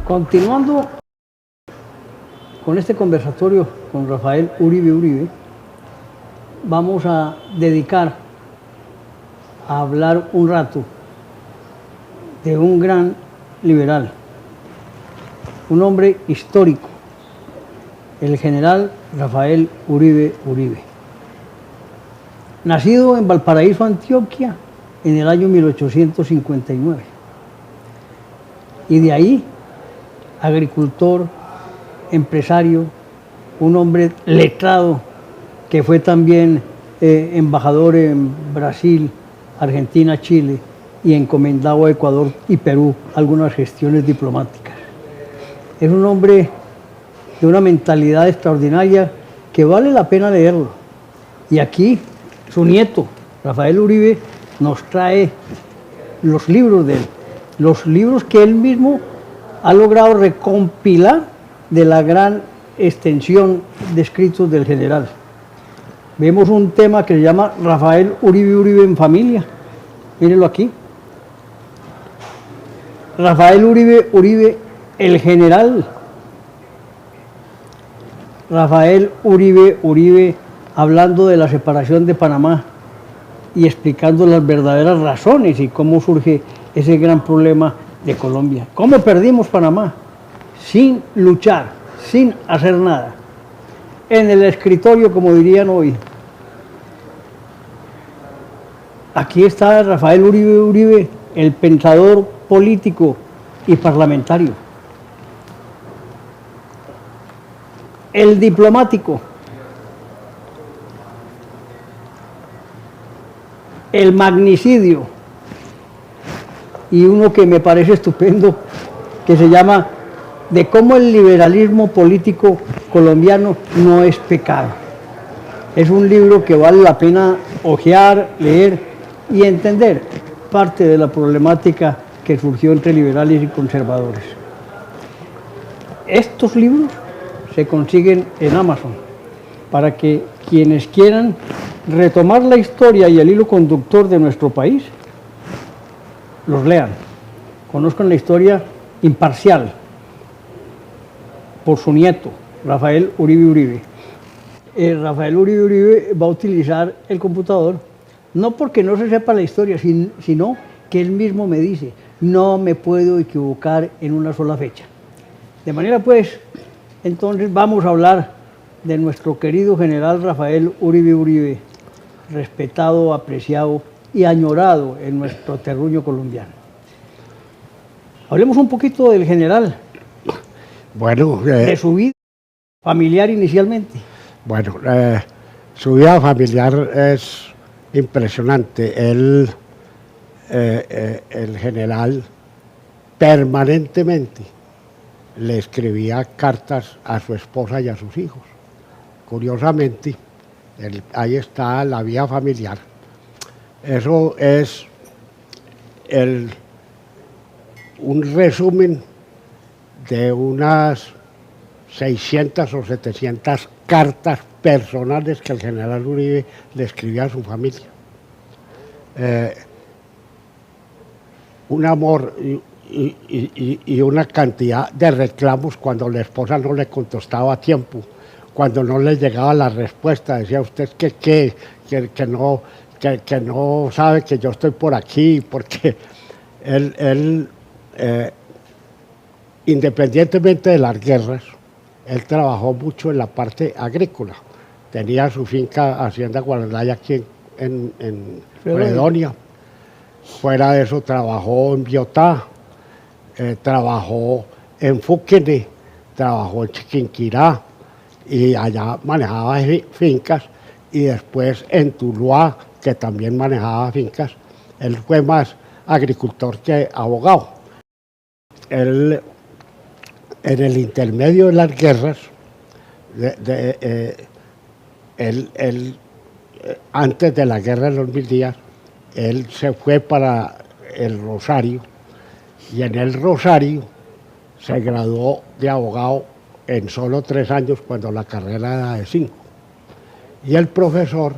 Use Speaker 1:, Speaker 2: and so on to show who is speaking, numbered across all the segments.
Speaker 1: Continuando con este conversatorio con Rafael Uribe, vamos a dedicar a hablar un rato de un gran liberal, un hombre histórico, el general Rafael Uribe. Nacido en Valparaíso, Antioquia, en el año 1859. Y de ahí, agricultor, empresario, un hombre letrado que fue también embajador en Brasil, Argentina, Chile y encomendado a Ecuador y Perú algunas gestiones diplomáticas. Es un hombre de una mentalidad extraordinaria que vale la pena leerlo. Y aquí su nieto, Rafael Uribe, nos trae los libros de él, los libros que él mismo ha logrado recompilar de la gran extensión de escritos del general. Vemos un tema que se llama Rafael Uribe en familia. Mírenlo aquí. Rafael Uribe, el general. Rafael Uribe, hablando de la separación de Panamá y explicando las verdaderas razones y cómo surge ese gran problema de Colombia. ¿Cómo perdimos Panamá? Sin luchar, sin hacer nada. En el escritorio, como dirían hoy. Aquí está Rafael Uribe, el pensador político y parlamentario. El diplomático. El magnicidio. Y uno que me parece estupendo, que se llama de cómo el liberalismo político colombiano no es pecado. Es un libro que vale la pena hojear, leer y entender parte de la problemática que surgió entre liberales y conservadores. Estos libros se consiguen en Amazon para que quienes quieran retomar la historia y el hilo conductor de nuestro país los lean, conozcan la historia imparcial por su nieto, Rafael Uribe. Rafael Uribe va a utilizar el computador no porque no se sepa la historia, sino que él mismo me dice, no me puedo equivocar en una sola fecha. De manera pues, entonces vamos a hablar de nuestro querido general Rafael Uribe, respetado, apreciado y añorado en nuestro terruño colombiano. Hablemos un poquito del general.
Speaker 2: Bueno,
Speaker 1: de su vida familiar inicialmente.
Speaker 2: Bueno, su vida familiar es impresionante. Él, el general, permanentemente le escribía cartas a su esposa y a sus hijos. Curiosamente, ahí está la vida familiar. Eso es un resumen de unas 600 o 700 cartas personales que el general Uribe le escribía a su familia. Un amor y una cantidad de reclamos cuando la esposa no le contestaba a tiempo, cuando no le llegaba la respuesta, decía usted que no sabe que yo estoy por aquí, porque él independientemente de las guerras, él trabajó mucho en la parte agrícola. Tenía su finca Hacienda Guarandaya aquí en Fredonia. Fuera de eso trabajó en Biotá, trabajó en Fuquene, trabajó en Chiquinquirá y allá manejaba fincas, y después en Tuluá, que también manejaba fincas. Él fue más agricultor que abogado. Él, en el intermedio de las guerras, antes de la guerra de los 1000 días, él se fue para el Rosario, y en el Rosario se graduó de abogado en solo 3 años, cuando la carrera era de 5. Y el profesor,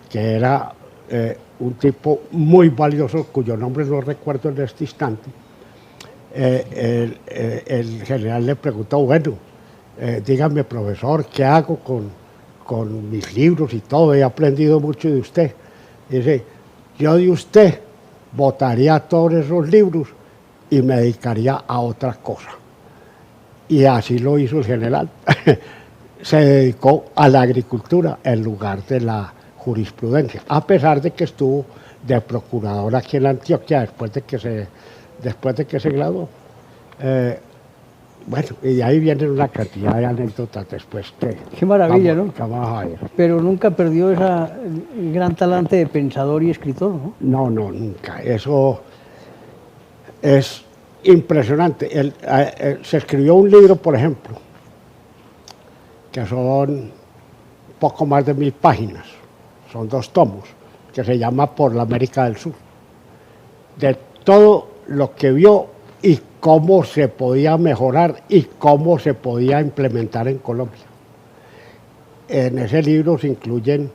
Speaker 2: que era un tipo muy valioso, cuyo nombre no recuerdo en este instante, el general le preguntó, bueno, dígame, profesor, ¿qué hago con mis libros y todo? He aprendido mucho de usted. Dice, yo de usted botaría todos esos libros y me dedicaría a otra cosa. Y así lo hizo el general. Se dedicó a la agricultura en lugar de la jurisprudencia, a pesar de que estuvo de procurador aquí en Antioquia después de que se graduó. Bueno, y de ahí vienen una cantidad de anécdotas después que...
Speaker 1: Qué maravilla,
Speaker 2: vamos,
Speaker 1: ¿no?
Speaker 2: que vamos a ver.
Speaker 1: Pero nunca perdió ese gran talante de pensador y escritor, ¿no?
Speaker 2: No, nunca. Eso es impresionante. Se escribió un libro, por ejemplo, que son poco más de 1000 páginas, son 2 tomos, que se llama Por la América del Sur, de todo lo que vio y cómo se podía mejorar y cómo se podía implementar en Colombia. En ese libro se incluyen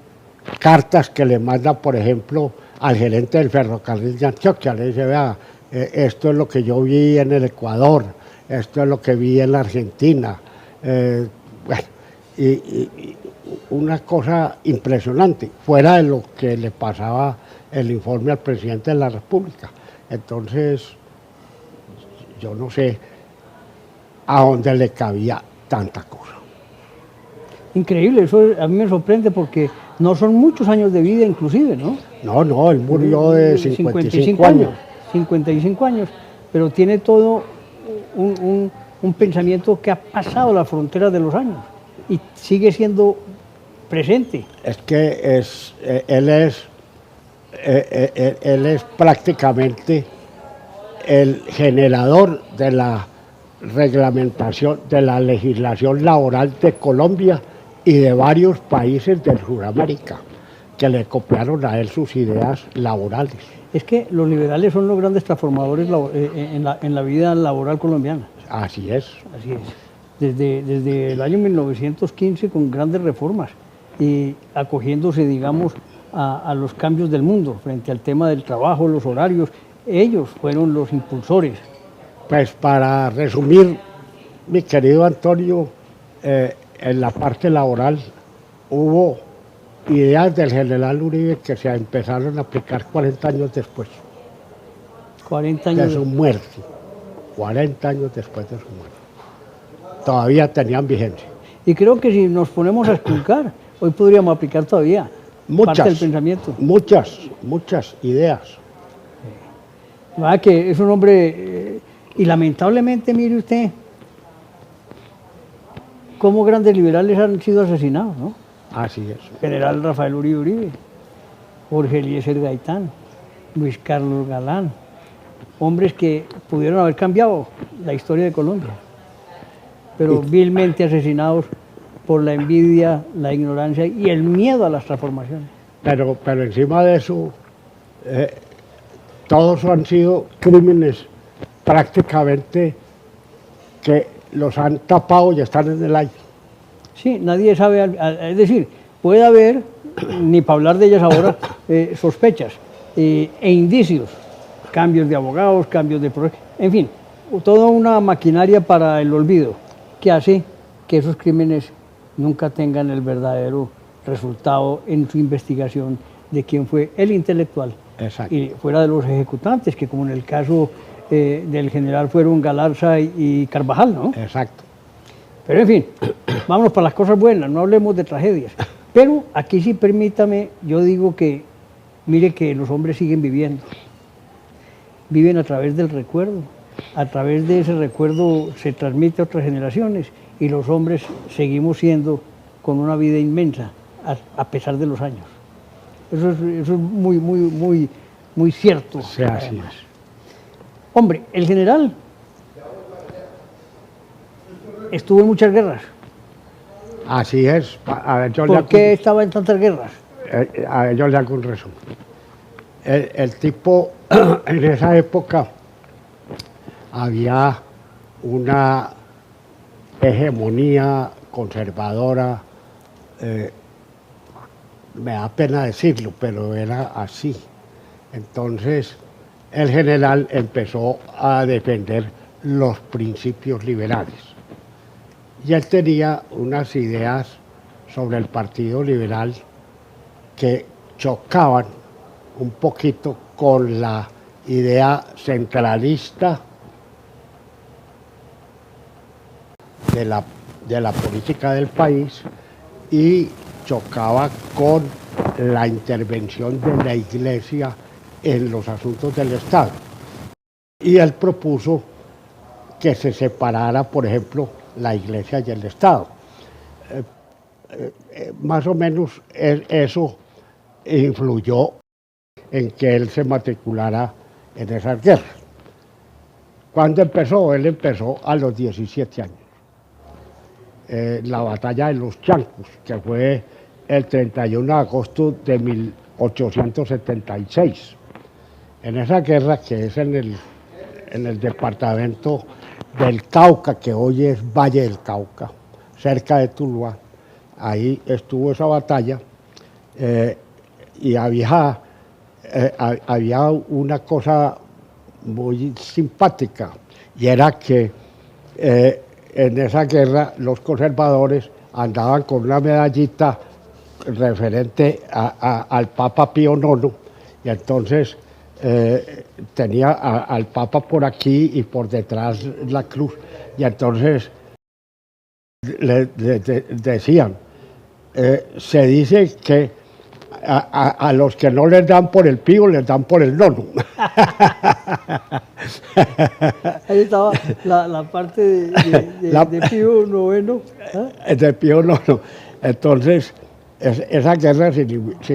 Speaker 2: cartas que le manda, por ejemplo, al gerente del ferrocarril de Antioquia. Le dice, vea, esto es lo que yo vi en el Ecuador, esto es lo que vi en la Argentina. Bueno, y una cosa impresionante, fuera de lo que le pasaba el informe al presidente de la República. Entonces, yo no sé a dónde le cabía tanta cosa.
Speaker 1: Increíble, eso a mí me sorprende porque no son muchos años de vida inclusive, ¿no?
Speaker 2: No, él murió de 55 años.
Speaker 1: 55 años, pero tiene todo un pensamiento que ha pasado la frontera de los años y sigue siendo presente.
Speaker 2: Es que él es prácticamente el generador de la reglamentación, de la legislación laboral de Colombia y de varios países de Sudamérica, que le copiaron a él sus ideas laborales.
Speaker 1: Es que los liberales son los grandes transformadores en la vida laboral colombiana.
Speaker 2: Así es.
Speaker 1: Así es. Desde el año 1915 con grandes reformas y acogiéndose, digamos, a los cambios del mundo frente al tema del trabajo, los horarios. Ellos fueron los impulsores.
Speaker 2: Pues para resumir, mi querido Antonio, en la parte laboral hubo ideas del general Uribe que se empezaron a aplicar 40 años después
Speaker 1: 40 años
Speaker 2: de su muerte. 40 años después de su muerte. Todavía tenían vigencia.
Speaker 1: Y creo que si nos ponemos a explicar, hoy podríamos aplicar todavía parte del pensamiento.
Speaker 2: Muchas ideas.
Speaker 1: ¿Verdad que es un hombre, y lamentablemente, mire usted, cómo grandes liberales han sido asesinados, ¿no?
Speaker 2: Así es.
Speaker 1: General Rafael Uribe, Jorge Eliezer Gaitán, Luis Carlos Galán, hombres que pudieron haber cambiado la historia de Colombia, pero vilmente asesinados por la envidia, la ignorancia y el miedo a las transformaciones.
Speaker 2: Pero encima de eso, todos han sido crímenes prácticamente que los han tapado y están en el aire.
Speaker 1: Sí, nadie sabe, es decir, puede haber, ni para hablar de ellas ahora, sospechas e indicios, cambios de abogados, cambios de... En fin, toda una maquinaria para el olvido que hace que esos crímenes nunca tengan el verdadero resultado en su investigación de quién fue el intelectual.
Speaker 2: Exacto.
Speaker 1: Y fuera de los ejecutantes, que como en el caso del general fueron Galarza y Carvajal, ¿no?
Speaker 2: Exacto.
Speaker 1: Pero en fin, vámonos para las cosas buenas, no hablemos de tragedias. Pero aquí sí permítame, yo digo que, mire que los hombres siguen viviendo. Viven a través del recuerdo. A través de ese recuerdo se transmite a otras generaciones y los hombres seguimos siendo con una vida inmensa a pesar de los años. Eso es muy cierto.
Speaker 2: Sí, así es.
Speaker 1: Hombre, el general estuvo en muchas guerras.
Speaker 2: Así es. A ver,
Speaker 1: ¿Por qué estaba en tantas guerras?
Speaker 2: A ver, yo le hago un resumen. El tipo, en esa época, había una hegemonía conservadora, me da pena decirlo, pero era así. Entonces, el general empezó a defender los principios liberales. Y él tenía unas ideas sobre el Partido Liberal que chocaban un poquito con la idea centralista de la política del país y chocaba con la intervención de la Iglesia en los asuntos del Estado. Y él propuso que se separara, por ejemplo, la Iglesia y el Estado. Más o menos eso influyó en que él se matriculara en esas guerras. ¿Cuándo empezó? Él empezó a los 17 años. La batalla de los Chancos, que fue el 31 de agosto de 1876. En esa guerra, que es en el departamento del Cauca, que hoy es Valle del Cauca, cerca de Tuluá, ahí estuvo esa batalla, y había una cosa muy simpática, y era que en esa guerra los conservadores andaban con una medallita referente al Papa Pío IX, y entonces tenía al Papa por aquí y por detrás la cruz, y entonces le decían, se dice que a los que no les dan por el Pío, les dan por el nono.
Speaker 1: Ahí estaba la parte de Pío IX. ¿Eh?
Speaker 2: De Pío IX. Entonces, esa guerra se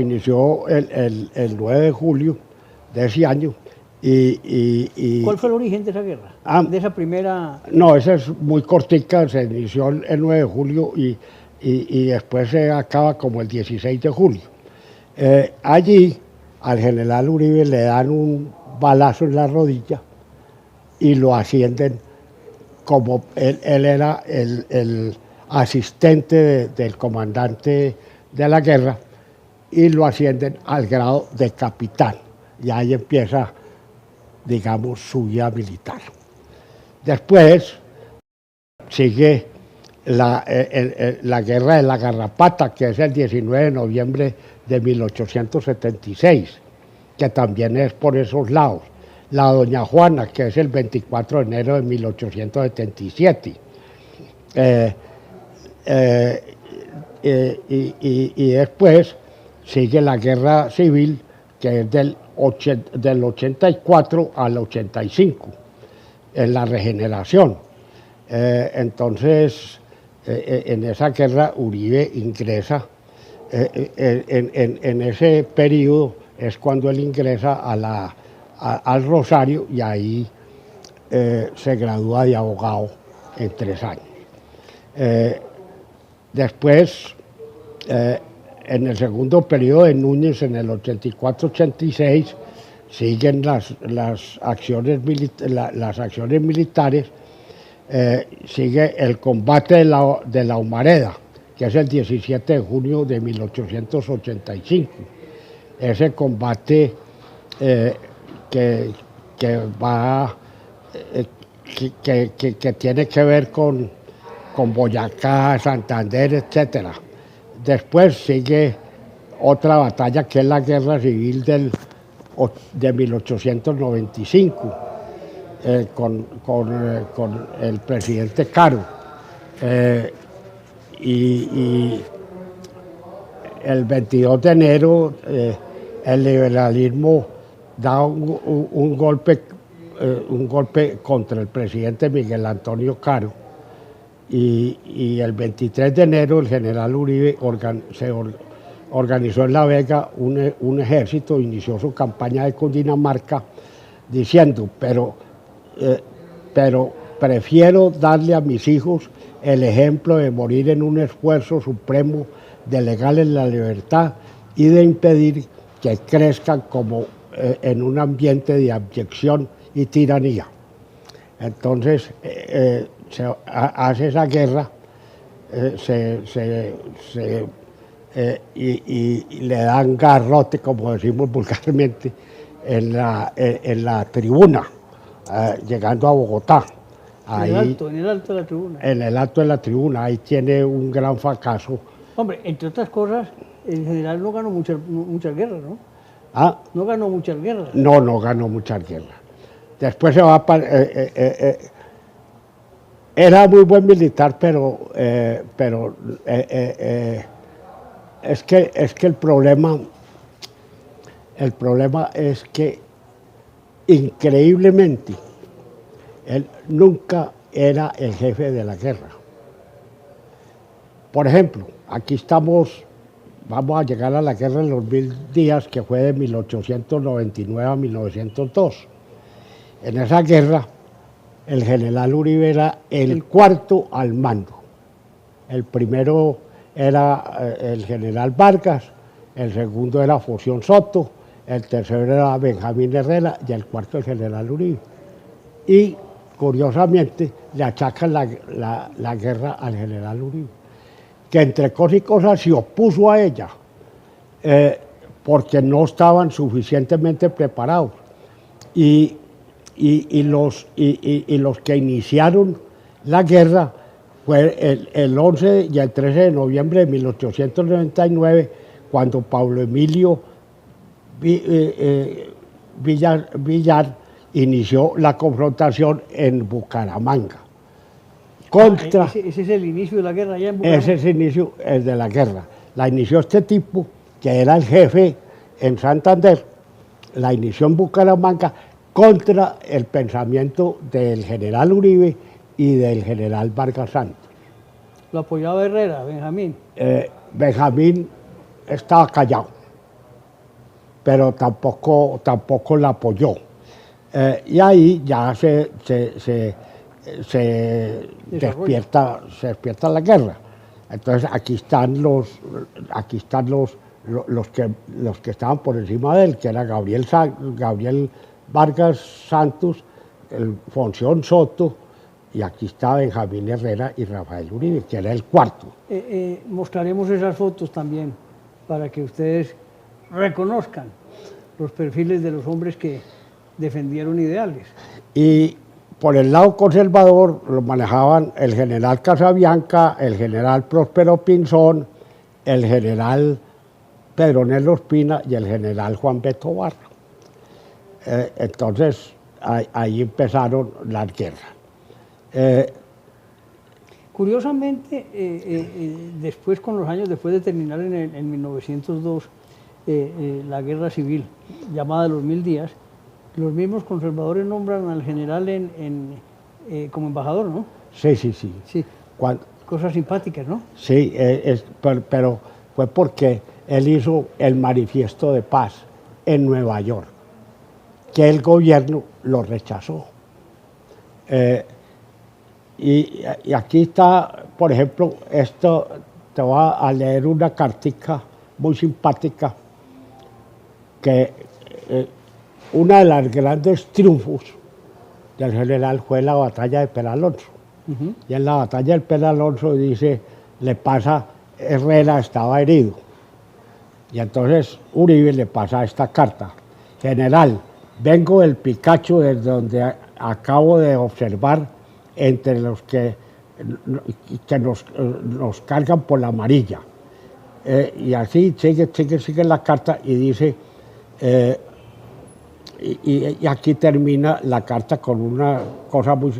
Speaker 2: inició el 9 de julio de ese año.
Speaker 1: ¿Cuál fue el origen de esa guerra? De esa primera...
Speaker 2: No, esa es muy cortica, se inició el 9 de julio y después se acaba como el 16 de julio. Allí al general Uribe le dan un balazo en la rodilla y lo ascienden como él era el asistente del comandante de la guerra, y lo ascienden al grado de capitán. Y ahí empieza, digamos, su vida militar. Después sigue la guerra de la Garrapata, que es el 19 de noviembre de 1876, que también es por esos lados. La Doña Juana, que es el 24 de enero de 1877. Y después sigue la guerra civil, que es del 84 al 85, en la regeneración. Entonces, en esa guerra Uribe ingresa, en ese periodo es cuando él ingresa al Rosario, y ahí se gradúa de abogado en 3 años. Después, en el segundo periodo de Núñez, en el 84-86, siguen las acciones militares. Sigue el combate de la Humareda, que es el 17 de junio de 1885. Ese combate que tiene que ver con Boyacá, Santander, etc. Después sigue otra batalla, que es la Guerra Civil de 1895, con el presidente Caro. Y el 22 de enero el liberalismo da un golpe contra el presidente Miguel Antonio Caro, y el 23 de enero el general Uribe organizó en La Vega un ejército, inició su campaña de Cundinamarca diciendo, pero prefiero darle a mis hijos el ejemplo de morir en un esfuerzo supremo de legarles la libertad y de impedir que crezcan como en un ambiente de abyección y tiranía. Entonces se hace esa guerra, y le dan garrote, como decimos vulgarmente, en la tribuna, llegando a Bogotá. Ahí,
Speaker 1: en el alto de la tribuna.
Speaker 2: en el alto de la tribuna, ahí tiene un gran fracaso.
Speaker 1: Hombre, entre otras cosas, el general no ganó muchas guerras, ¿no?
Speaker 2: Ah,
Speaker 1: No ganó muchas guerras.
Speaker 2: no, no ganó muchas guerras. Después se va para... era muy buen militar, pero es que el problema es que increíblemente él nunca era el jefe de la guerra. Por ejemplo, aquí estamos, vamos a llegar a la guerra de los 1000 días, que fue de 1899 a 1902. En esa guerra, el general Uribe era el cuarto al mando. El primero era el general Vargas, el segundo era Foción Soto, el tercero era Benjamín Herrera y el cuarto el general Uribe. Y curiosamente le achacan la guerra al general Uribe, que entre cosas y cosas se opuso a ella, porque no estaban suficientemente preparados. Y los que iniciaron la guerra fue el 11 y el 13 de noviembre de 1899, cuando Pablo Emilio Villar inició la confrontación en Bucaramanga. Contra,
Speaker 1: Ese es el inicio de la guerra allá en Bucaramanga.
Speaker 2: ese es el inicio de la guerra. La inició este tipo, que era el jefe en Santander, la inició en Bucaramanga contra el pensamiento del general Uribe y del general Vargas Santos.
Speaker 1: Lo apoyaba Herrera, Benjamín.
Speaker 2: Benjamín estaba callado, pero tampoco la apoyó. Y ahí ya se despierta la guerra. Entonces aquí están los que estaban por encima de él, que era Gabriel Vargas Santos, el Foción Soto, y aquí está Benjamín Herrera y Rafael Uribe, que era el cuarto.
Speaker 1: Mostraremos esas fotos también para que ustedes reconozcan los perfiles de los hombres que defendieron ideales.
Speaker 2: Y por el lado conservador lo manejaban el general Casabianca, el general Próspero Pinzón, el general Pedro Ospina y el general Juan Beto Barra. Entonces ahí empezaron las guerras.
Speaker 1: Curiosamente, después con los años, después de terminar en 1902 la guerra civil llamada los 1000 días, los mismos conservadores nombran al general como embajador, ¿no?
Speaker 2: Sí.
Speaker 1: Sí. Cosas simpáticas, ¿no?
Speaker 2: Sí, pero fue porque él hizo el manifiesto de paz en Nueva York, que el gobierno lo rechazó. Y aquí está, por ejemplo, esto, te voy a leer una cartica muy simpática, que una de las grandes triunfos del general fue la batalla de Peralonso. Y en la batalla del Peralonso dice, le pasa, Herrera estaba herido. Y entonces Uribe le pasa esta carta: general, vengo del Picacho, desde donde acabo de observar entre los que nos cargan por la amarilla. Y así sigue la carta y dice, y aquí termina la carta con una cosa muy...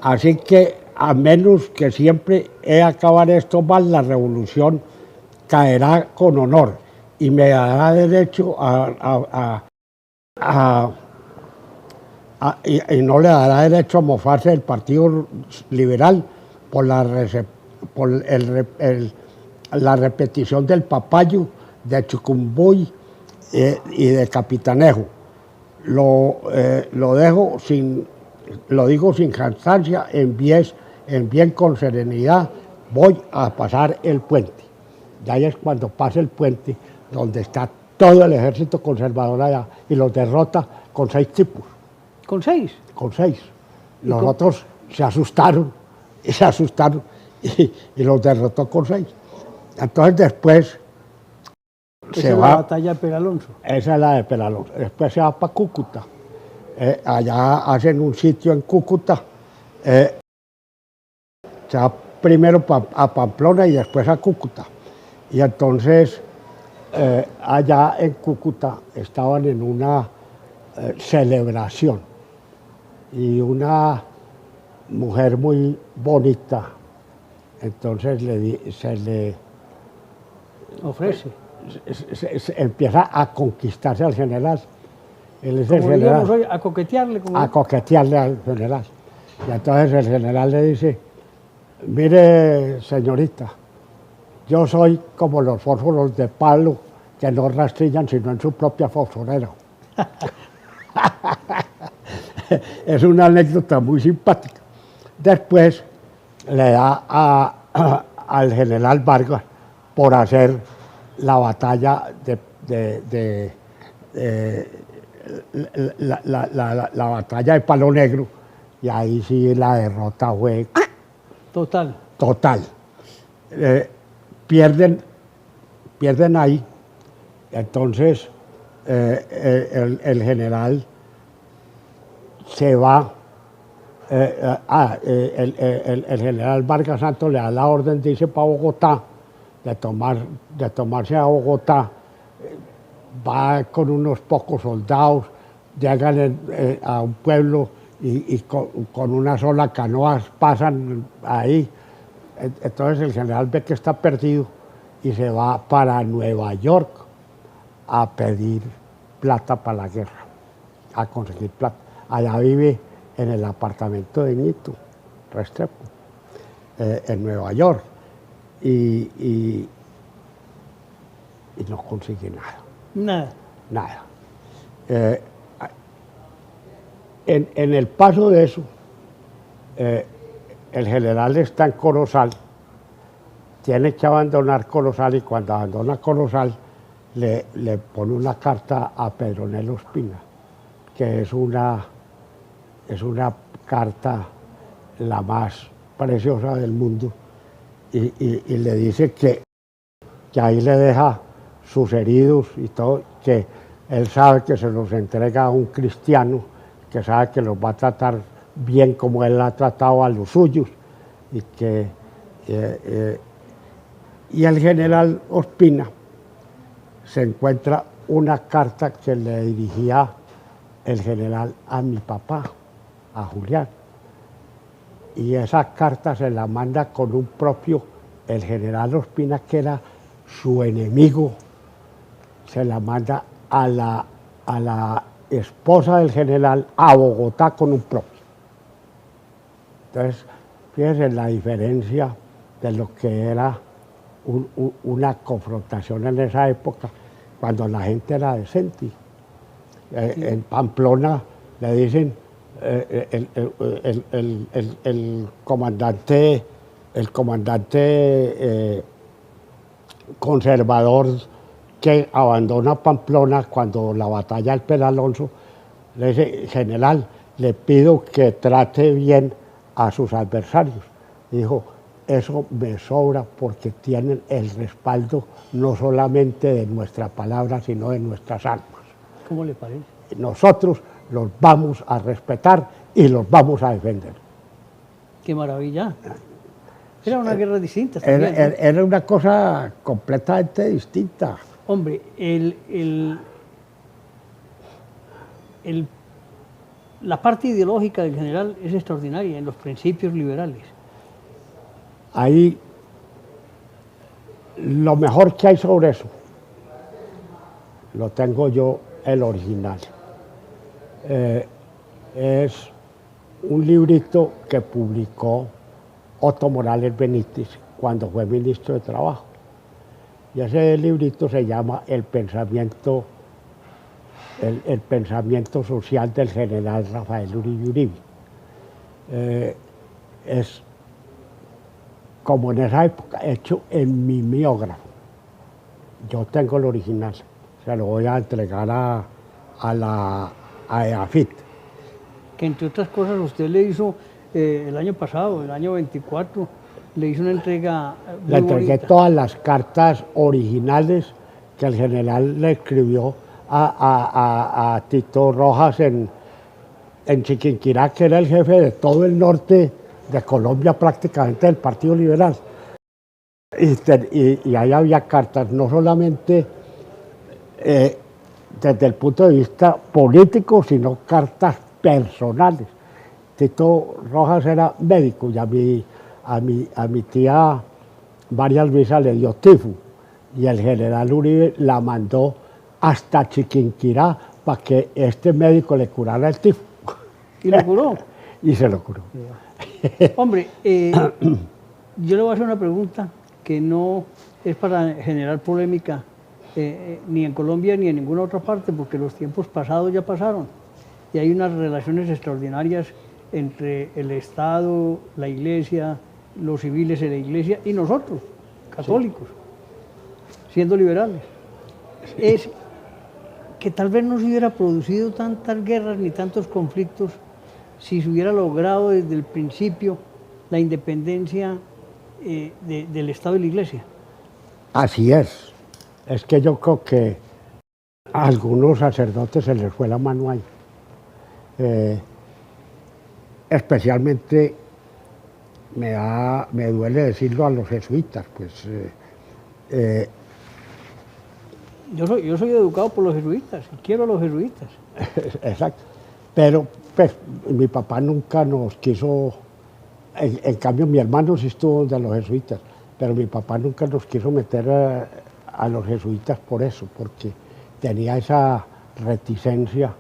Speaker 2: Así que, a menos que siempre he de acabar esto mal, la revolución caerá con honor y me dará derecho y no le dará derecho a mofarse del Partido Liberal por la repetición del Papayo, de Chucumbuy y de Capitanejo. Lo digo sin cansancia, en bien con serenidad, voy a pasar el puente. Y ahí es cuando pasa el puente, donde está todo el ejército conservador allá, y los derrota con 6 tipos.
Speaker 1: ¿Con 6?
Speaker 2: Con 6. Los otros se asustaron y los derrotó con 6. Entonces después
Speaker 1: Esa es la batalla de Peralonso.
Speaker 2: Esa es la de Peralonso. Después se va para Cúcuta. Allá hacen un sitio en Cúcuta se va primero a Pamplona y después a Cúcuta. Y entonces allá en Cúcuta estaban en una celebración y una mujer muy bonita, entonces se le
Speaker 1: ofrece.
Speaker 2: se empieza a conquistarse al general. Él es el
Speaker 1: Como
Speaker 2: general.
Speaker 1: diríamos hoy, a coquetearle. Como...
Speaker 2: A coquetearle al general. Y entonces el general le dice, mire señorita, yo soy como los fósforos de palo que no rastrillan sino en su propia fosforera. Es una anécdota muy simpática. Después le da al general Vargas por hacer la batalla la batalla de Palo Negro, y ahí sí la derrota fue total. Pierden ahí, entonces el general se va, el general Vargas Santos le da la orden de irse para Bogotá, de tomarse a Bogotá, va con unos pocos soldados, llegan a un pueblo y con una sola canoa pasan ahí. Entonces el general ve que está perdido y se va para Nueva York a pedir plata para la guerra, a conseguir plata. Allá vive en el apartamento de Ñito Restrepo, en Nueva York, y no consigue nada. Nada. En el paso de eso, el general está en Corozal, tiene que abandonar Corozal, y cuando abandona Corozal le pone una carta a Pedronel Ospina, que es una carta la más preciosa del mundo, y le dice que ahí le deja sus heridos y todo, que él sabe que se los entrega a un cristiano, que sabe que los va a tratar bien como él ha tratado a los suyos, y el general Ospina se encuentra una carta que le dirigía el general a mi papá, a Julián, y esa carta se la manda con un propio, el general Ospina, que era su enemigo, se la manda a la esposa del general a Bogotá con un propio. Entonces, fíjense la diferencia de lo que era una confrontación en esa época, cuando la gente era decente. Sí. En Pamplona le dicen el comandante conservador que abandona Pamplona cuando la batalla del Peralonso, le dice, general, le pido que trate bien a sus adversarios. Dijo, eso me sobra porque tienen el respaldo no solamente de nuestra palabra, sino de nuestras armas.
Speaker 1: ¿Cómo le parece?
Speaker 2: Nosotros los vamos a respetar y los vamos a defender.
Speaker 1: ¡Qué maravilla! Era una guerra distinta también, ¿no?
Speaker 2: Era una cosa completamente distinta.
Speaker 1: Hombre, la parte ideológica del general es extraordinaria en los principios liberales.
Speaker 2: Ahí, lo mejor que hay sobre eso, lo tengo yo, el original. Es un librito que publicó Otto Morales Benítez cuando fue ministro de Trabajo. Y ese librito se llama El pensamiento social del general Rafael Uribe Uribe. Es como en esa época, hecho en mimeógrafo. Yo tengo el original, se lo voy a entregar a EAFIT.
Speaker 1: Que entre otras cosas usted le hizo el año pasado, el año 24, le hizo una entrega muy
Speaker 2: Le entregué
Speaker 1: bonita.
Speaker 2: todas las cartas originales que el general le escribió a Tito Rojas en Chiquinquirá, que era el jefe de todo el norte de Colombia, prácticamente del Partido Liberal. Y ahí había cartas, no solamente desde el punto de vista político, sino cartas personales. Tito Rojas era médico y a mi tía María Luisa le dio tifo y el general Uribe la mandó hasta Chiquinquirá para que este médico le curara el tifo.
Speaker 1: ¿Y lo curó?
Speaker 2: Y se lo curó.
Speaker 1: Hombre, yo le voy a hacer una pregunta que no es para generar polémica ni en Colombia ni en ninguna otra parte, porque los tiempos pasados ya pasaron y hay unas relaciones extraordinarias entre el Estado, la Iglesia, los civiles en la Iglesia y nosotros, católicos, siendo liberales. Es que tal vez no se hubiera producido tantas guerras ni tantos conflictos si se hubiera logrado desde el principio la independencia del Estado y la Iglesia.
Speaker 2: Así es. Es que yo creo que a algunos sacerdotes se les fue la mano ahí. Especialmente me duele decirlo a los jesuitas, pues.
Speaker 1: Yo soy educado por los jesuitas, y quiero a los jesuitas.
Speaker 2: Exacto. Pero pues, mi papá nunca nos quiso, en cambio mi hermano sí estuvo de los jesuitas, pero mi papá nunca nos quiso meter a los jesuitas por eso, porque tenía esa reticencia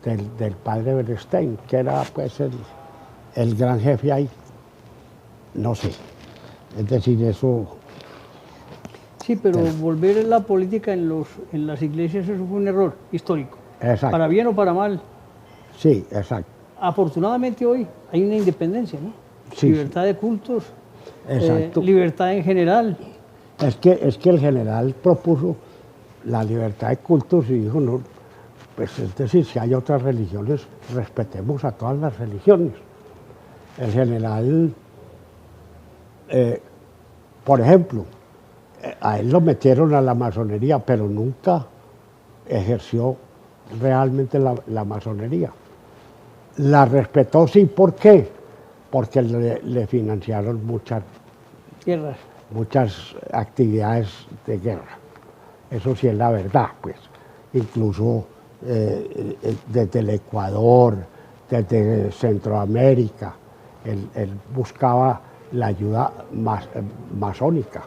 Speaker 2: del padre Bernstein, que era pues el gran jefe ahí. No sé, es decir, eso...
Speaker 1: Sí, pero volver en la política en las iglesias, eso fue un error histórico.
Speaker 2: Exacto.
Speaker 1: Para bien o para mal.
Speaker 2: Sí, exacto.
Speaker 1: Afortunadamente hoy hay una independencia, ¿no?
Speaker 2: Sí,
Speaker 1: libertad de cultos, libertad en general.
Speaker 2: Es que el general propuso la libertad de cultos y dijo, no, pues es decir, si hay otras religiones, respetemos a todas las religiones. El general, por ejemplo, a él lo metieron a la masonería, pero nunca ejerció realmente la masonería. La respetó, sí, ¿por qué? Porque le financiaron muchas actividades de guerra. Eso sí es la verdad, pues. Incluso desde el Ecuador, desde Centroamérica, él buscaba la ayuda masónica.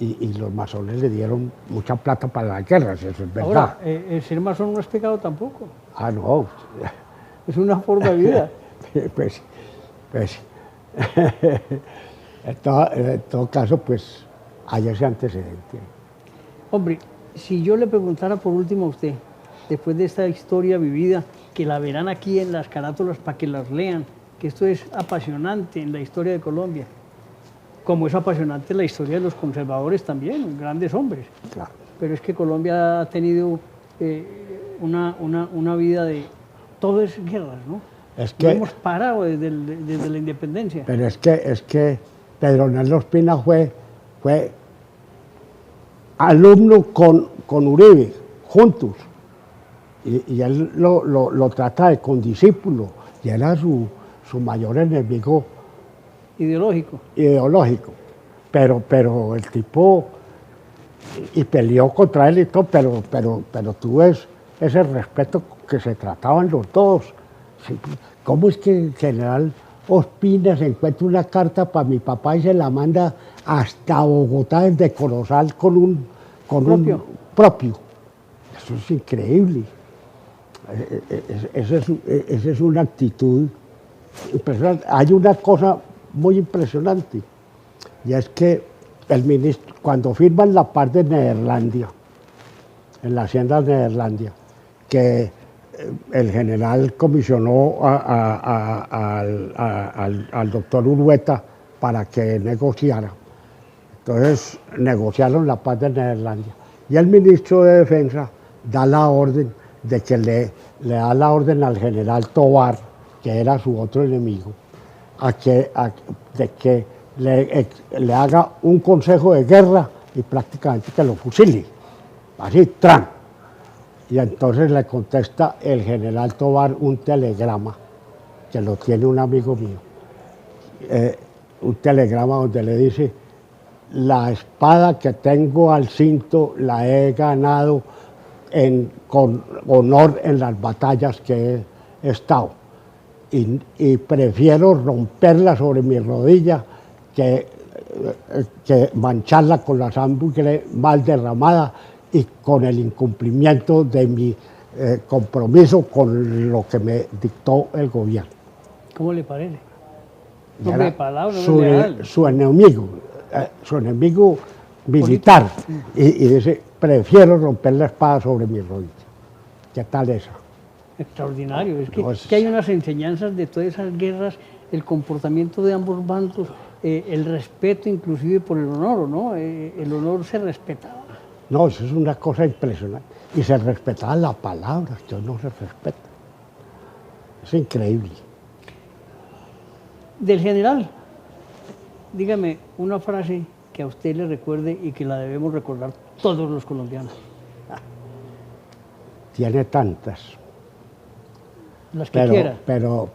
Speaker 2: Y los masones le dieron mucha plata para las guerras, eso es verdad.
Speaker 1: Ahora, el ser masón no es pecado tampoco.
Speaker 2: Ah, no.
Speaker 1: Es una forma de vida.
Speaker 2: pues en todo caso, pues hay ese antecedente.
Speaker 1: Hombre, si yo le preguntara por último a usted, después de esta historia vivida, que la verán aquí en las carátulas para que las lean, que esto es apasionante en la historia de Colombia, como es apasionante la historia de los conservadores también, grandes hombres.
Speaker 2: Claro.
Speaker 1: Pero es que Colombia ha tenido una vida de... Todo es guerras, ¿no?
Speaker 2: Es que,
Speaker 1: no hemos parado desde la independencia.
Speaker 2: Pero es que Pedro Nelo Ospina fue alumno con Uribe, juntos. Y él lo trata de condiscípulo, y era su mayor enemigo ideológico. Pero el tipo, y peleó contra él y todo, pero tú ves ese respeto que se trataban los dos. ¿Cómo es que el general Ospina se encuentra una carta para mi papá y se la manda hasta Bogotá desde Corozal con un propio? Eso es increíble. Esa es una actitud impresionante. Hay una cosa muy impresionante, y es que el ministro, cuando firman la paz de Neerlandia, en la hacienda de Neerlandia, que el general comisionó al doctor Urueta para que negociara. Entonces negociaron la paz de Neerlandia. Y el ministro de Defensa da la orden de que le da la orden al general Tovar, que era su otro enemigo, de que le haga un consejo de guerra y prácticamente que lo fusile. Así, ¡tran! Y entonces le contesta el general Tovar un telegrama, que lo tiene un amigo mío, un telegrama donde le dice: la espada que tengo al cinto la he ganado con honor en las batallas que he estado. Y prefiero romperla sobre mi rodilla que mancharla con la sangre mal derramada y con el incumplimiento de mi compromiso con lo que me dictó el gobierno.
Speaker 1: ¿Cómo le parece? Hombre de palabra,
Speaker 2: su enemigo militar, y dice: prefiero romper la espada sobre mi rodilla. ¿Qué tal eso?
Speaker 1: Extraordinario, es que hay unas enseñanzas de todas esas guerras, el comportamiento de ambos bandos, el respeto inclusive por el honor, ¿no? El honor se respetaba.
Speaker 2: No, eso es una cosa impresionante. Y se respetaba la palabra, esto no se respeta. Es increíble.
Speaker 1: Del general, dígame una frase que a usted le recuerde y que la debemos recordar todos los colombianos.
Speaker 2: Tiene tantas.
Speaker 1: Las que quiera.
Speaker 2: Pero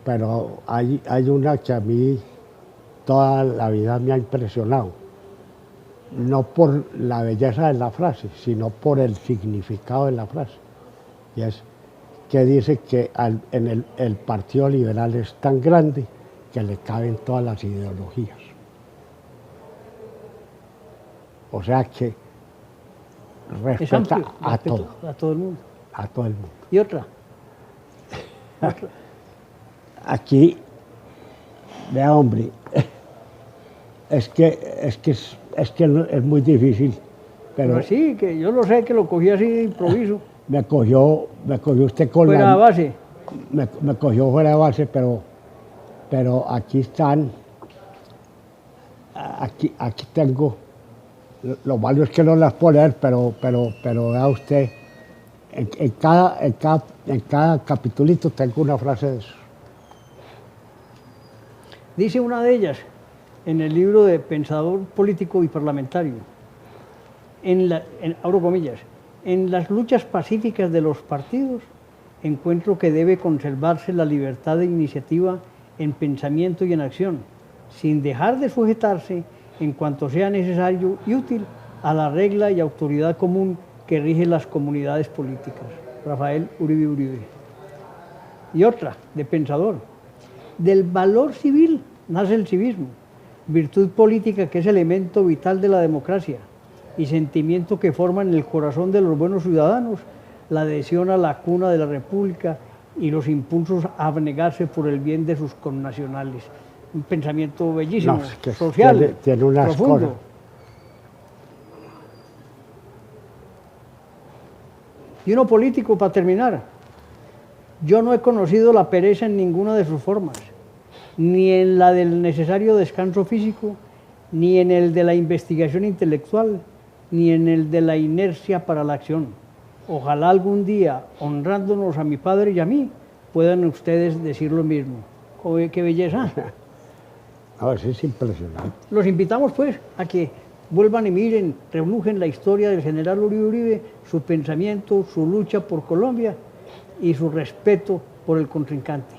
Speaker 2: hay una que a mí toda la vida me ha impresionado. No por la belleza de la frase, sino por el significado de la frase. Y es que dice que el Partido Liberal es tan grande que le caben todas las ideologías. O sea que respeta a todo.
Speaker 1: A todo el mundo.
Speaker 2: A todo el mundo.
Speaker 1: ¿Y otra?
Speaker 2: Aquí, vea, hombre, es que es muy difícil. Pero
Speaker 1: sí, que yo lo sé, que lo cogí así de improviso.
Speaker 2: Me cogió usted con
Speaker 1: fuera de base.
Speaker 2: Me cogió fuera de base, pero aquí están, aquí tengo. Lo malo es que no las puedo leer, pero vea usted, en cada capitulito tengo una frase de eso.
Speaker 1: Dice una de ellas, en el libro de Pensador Político y Parlamentario, abro comillas, en las luchas pacíficas de los partidos, encuentro que debe conservarse la libertad de iniciativa en pensamiento y en acción, sin dejar de sujetarse en cuanto sea necesario y útil a la regla y autoridad común que rige las comunidades políticas. Rafael Uribe Uribe. Y otra, de Pensador. Del valor civil nace el civismo, virtud política que es elemento vital de la democracia y sentimiento que forma en el corazón de los buenos ciudadanos la adhesión a la cuna de la República y los impulsos a abnegarse por el bien de sus connacionales. Un pensamiento bellísimo,
Speaker 2: no, es que
Speaker 1: social,
Speaker 2: tiene unas
Speaker 1: profundo.
Speaker 2: cosas.
Speaker 1: Y uno político, para terminar, yo no he conocido la pereza en ninguna de sus formas, ni en la del necesario descanso físico, ni en el de la investigación intelectual, ni en el de la inercia para la acción. Ojalá algún día, honrándonos a mi padre y a mí, puedan ustedes decir lo mismo. ¡Qué belleza!
Speaker 2: No, eso es impresionante.
Speaker 1: Los invitamos pues a que vuelvan y miren, rebrujen la historia del general Uribe Uribe, su pensamiento, su lucha por Colombia y su respeto por el contrincante.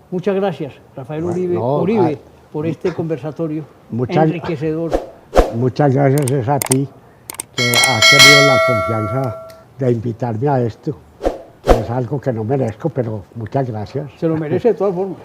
Speaker 1: Muchas gracias, Rafael Uribe, por este conversatorio enriquecedor.
Speaker 2: Muchas gracias a ti, que has tenido la confianza de invitarme a esto, que es algo que no merezco, pero muchas gracias.
Speaker 1: Se lo merece de todas formas.